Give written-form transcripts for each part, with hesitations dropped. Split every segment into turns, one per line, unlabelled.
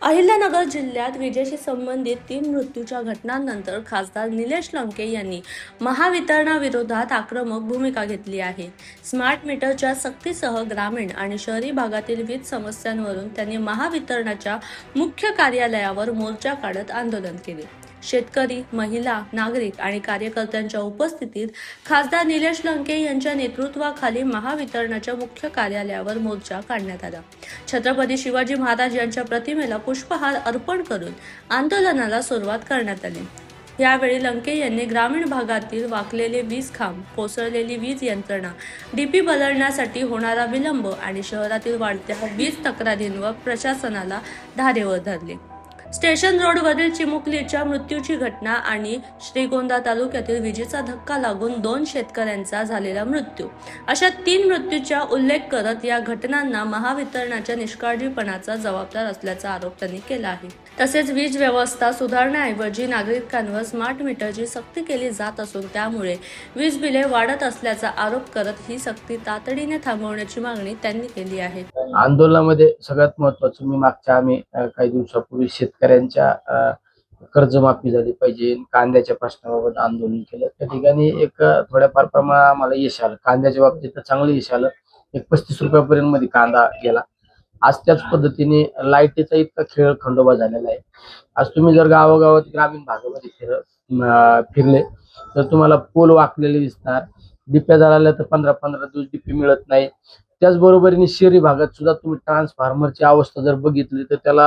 अहिल्यानगर जिल्ह्यात विजेशी संबंधित 3 मृत्यूच्या घटनांनंतर खासदार निलेश लंके यांनी महावितरणाविरोधात आक्रमक भूमिका घेतली आहे. स्मार्ट मीटरच्या सक्तीसह ग्रामीण आणि शहरी भागातील वीज समस्यांवरून त्यांनी महावितरणाच्या मुख्य कार्यालयावर मोर्चा काढत आंदोलन केले. शेतकरी, महिला, नागरिक आणि कार्यकर्त्यांच्या उपस्थितीत खासदार निलेश लंके यांच्या नेतृत्वाखाली महावितरणाच्या मुख्य कार्यालयावर मोर्चा काढण्यात आला. छत्रपती शिवाजी महाराज यांच्या प्रतिमेला पुष्पहार अर्पण करून आंदोलनाला सुरुवात करण्यात आली. यावेळी लंके यांनी ग्रामीण भागातील वाकलेले वीज खांब, कोसळलेली वीज यंत्रणा, डीपी बदलण्यासाठी होणारा विलंब आणि शहरातील वाढत्या वीज तक्रारींवर प्रशासनाला धारेवर धरले. स्टेशन रोडवरील चिमुकलीच्या मृत्यूची घटना आणि श्रीगोंदा तालुक्यातील विजेचा धक्का लागून 2 शेतकऱ्यांचा झालेला मृत्यू अशा 3 मृत्यूचा उल्लेख करत या घटनांना महावितरणाच्या निष्काळजीपणाचा जबाबदार असल्याचा आरोप त्यांनी केला आहे. तसेच वीज व्यवस्था सुधारण्याऐवजी नागरिकांवर स्मार्ट मीटरची सक्ती केली जात असून त्यामुळे वीज बिले वाढत असल्याचा आरोप करत ही सक्ती तातडीने थांबवण्याची मागणी त्यांनी केली आहे.
आंदोलनामध्ये सगळ्यात महत्त्वाचं मी आम्ही काही दिवसापूर्वी शेतकऱ्यांच्या कर्जमाफी झाली पाहिजे, कांद्याच्या प्रश्नाबाबत आंदोलन केलं. त्या ठिकाणी एक थोड्याफार प्रमाणात आम्हाला यश आलं. कांद्याच्या बाबतीत तर चांगलं यश आलं. एक 35 रुपयापर्यंत मध्ये कांदा गेला. आज त्याच पद्धतीने लाईटीचा इतका खेळ खंडोबा झालेला आहे. आज तुम्ही जर गावागावात ग्रामीण भागामध्ये फिरले तर तुम्हाला पोल वाकलेले दिसणार. डिप्या जळाल्या तर 15-15 दिवस डिपी मिळत नाही. त्याचबरोबरीने शहरी भागात सुद्धा तुम्ही ट्रान्सफॉर्मरची अवस्था जर बघितली तर त्याला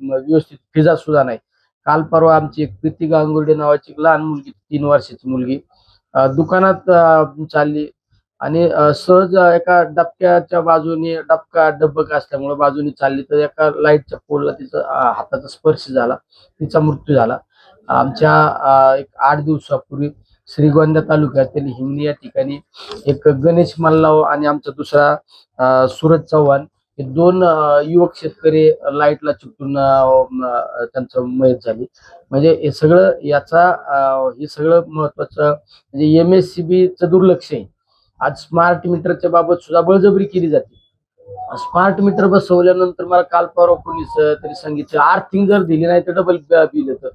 व्यवस्थित फिजा सुद्धा नाही. काल परवा आमची एक प्रीती गांगुर्डे नावाची लहान मुलगी, 3 वर्षाची मुलगी दुकानात चालली आणि सहज एका डबक्याच्या बाजूने डबक असल्यामुळे बाजूने चालली तर एका लाईटच्या पोलला तिचा हाताचा स्पर्श झाला, तिचा मृत्यू झाला. आमच्या एक 8 दिवसापूर्वी श्रीगोंदा तालुक्यातील हिंगणी या ठिकाणी एक गणेश मल्लाव आणि आमचा दुसरा सूरज चव्हाण हे 2 युवक शेतकरी लाईटला चिकटून त्यांचं मयत झाली. म्हणजे हे सगळं महत्वाचं म्हणजे MSCBचं दुर्लक्ष आहे. आज स्मार्ट मीटरच्या बाबत सुद्धा बळजबरी केली जाते. स्मार्ट मीटर बसवल्यानंतर मला काल परवा पोलीस तरी सांगितलं अर्थिंग जर दिली नाही तर डबल बिल येतं.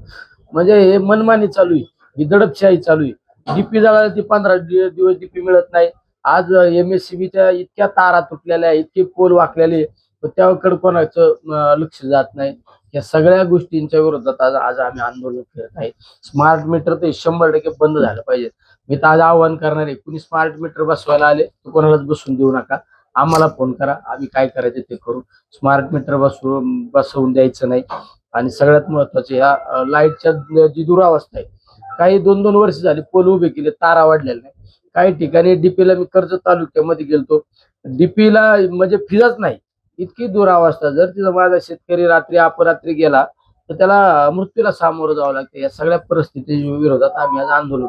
म्हणजे हे मनमानी चालू आहे, ही दडपशाही चालू आहे. डीपी जळाला ती 15 दिवस डीपी मिळत नाही. आज MSCBच्या इतक्या तारा तुटलेल्या, इतके पोल वाकलेले, त्याकडे कोणाचं लक्ष जात नाही. या सगळ्या गोष्टींच्या विरोधात आज आम्ही आंदोलन करत आहे. स्मार्ट मीटर तर 100% बंद झालं पाहिजे. मी तर आज आवाहन करणार आहे, कुणी स्मार्ट मीटर बसवायला आले तर कोणालाच बसवून देऊ नका. आम्हाला फोन करा, आम्ही काय करायचं ते करू. स्मार्ट मीटर बसवून द्यायचं नाही. आणि सगळ्यात महत्वाचं या लाईटच्या जी दुरावस्था आहे, काही 2-2 वर्ष झाली पोल उभे केले, तारा वाढलेल्या नाही. काही ठिकाणी डीपीला मी कर्जत तालुक्यामध्ये गेलतो, डीपीला म्हणजे फिजाच नाही, इतकी दुरावस्था. जर तिथं माझा शेतकरी रात्री अपरात्री गेला तर त्याला मृत्यूला सामोरं जावं लागतं. या सगळ्या परिस्थिती विरोधात आम्ही आज आंदोलन